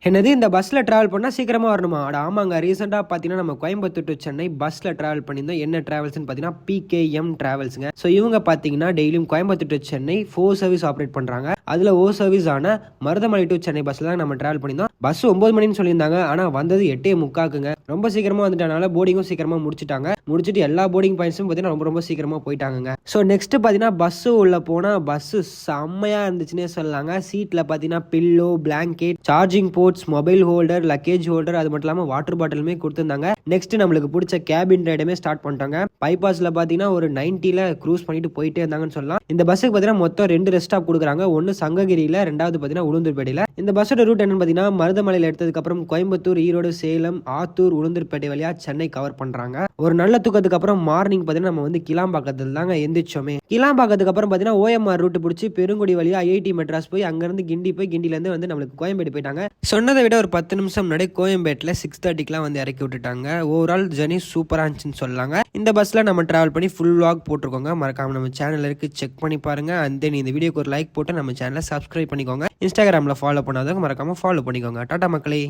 என்னது இந்த பஸ்ல டிராவல் பண்ணா சீக்கிரமா வரணுமா? அட ஆமாங்க. ரீசென்ட்டா பார்த்தீங்கன்னா, நம்ம கோயம்புத்தூர் டூ சென்னை பஸ்ல டிராவல் பண்ணியிருந்தோம். என்ன டிராவல்ஸ்ன்னு பார்த்தீங்கன்னா, பிகேஎம் டிராவல்ஸ்ங்க. ஸோ இவங்க பார்த்தீங்கன்னா, டெய்லியும் Coimbatore to Chennai 4 service operate பண்றாங்க. அதுல ஓ சர்வீஸ் ஆன மருதமலை டூ சென்னை பஸ்ல தான் நம்ம டிராவல் பண்ணியிருந்தோம். பஸ் 9 மணின்னு சொல்லியிருந்தாங்க. ஆனா வந்தது 8:45க்குங்க. ரொம்ப சீக்கிரமா வந்துட்டனால போர்டிங்கும் சீக்கிரமா முடிச்சுட்டாங்க. முடிச்சுட்டு எல்லா போர்டிங் பாயிண்ட்ஸும் பார்த்தீங்கன்னா, ரொம்ப ரொம்ப சீக்கிரமா போயிட்டாங்கங்க. ஸோ நெக்ஸ்ட் பார்த்தீங்கன்னா, பஸ் உள்ள போனா பஸ் செம்மையா இருந்துச்சுன்னே சொல்லலாங்க. சீட்ல பார்த்தீங்கன்னா, pillow, blanket, charging port, mobile holder, luggage holder, அது மட்டும் இல்லாம வாட்டர் பாட்டிலுமே கொடுத்துருந்தாங்க. நெக்ஸ்ட் நம்மளுக்கு பிடிச்ச கேபின் ரைடுமே ஸ்டார்ட் பண்ணிட்டாங்க. பைபாஸ்ல பாத்தீங்கன்னா ஒரு 90ல க்ரூஸ் பண்ணிட்டு போயிட்டே இருந்தாங்கன்னு சொல்லலாம். இந்த பஸ்ஸுக்கு பாத்தீங்கன்னா மொத்தம் 2 ரெஸ்ட் ஸ்டாப் கொடுக்குறாங்க. ஒன்னு சங்ககிரியில, ரெண்டாவது பாத்தீங்கன்னா உளுந்தூர்பேட்டையில. இந்த பஸ்ஸோட ரூட் என்னன்னு பாத்தீங்கன்னா, மருதமலையில எடுத்ததுக்கு அப்புறம் கோயம்புத்தூர், ஈரோடு, சேலம், ஆத்தூர், உளுந்தூர்பேட்டை வழியா சென்னை கவர் பண்றாங்க. ஒரு நல்ல தூக்கத்துக்கு அப்புறம் மார்னிங் பாத்தீங்கன்னா நம்ம வந்து கிளாம்பாக்கத்துல தாங்க எந்திரிச்சோமே. கிளாம்பாக்கத்துக்கு அப்புறம் பாத்தீங்கன்னா ஓஎம்ஆர் ரூட் பிடிச்சி பெருங்குடி வழியா ஐஐடி மெட்ராஸ் போய் அங்கிருந்து கிண்டி போய் கிண்டில இருந்து வந்து நம்மளுக்கு கோயம்பேடு போயிட்டாங்க. சொன்னதை விட ஒரு 10 நிமிஷம் முன்னாடி கோயம்பேட்டில் 6:30க்குலாம் வந்து இறக்கி விட்டுட்டாங்க. ஓவரால் ஜர்னி சூப்பராக இருந்துச்சுன்னு சொல்லலாங்க. இந்த பஸ்ஸில் நம்ம ட்ராவல் பண்ணி ஃபுல் வாக் போட்டிருக்கோங்க. மறக்காம நம்ம சேனல் இருக்கு, செக் பண்ணி பாருங்க. அண்ட் தென் இந்த வீடியோக்கு ஒரு லைக் போட்டு நம்ம சேனலை சப்ஸ்கிரைப் பண்ணிக்கோங்க. இன்ஸ்டாகிராமில் ஃபாலோ பண்ணாதவங்க மறக்காம ஃபாலோ பண்ணிக்கோங்க. டாடா மக்களே.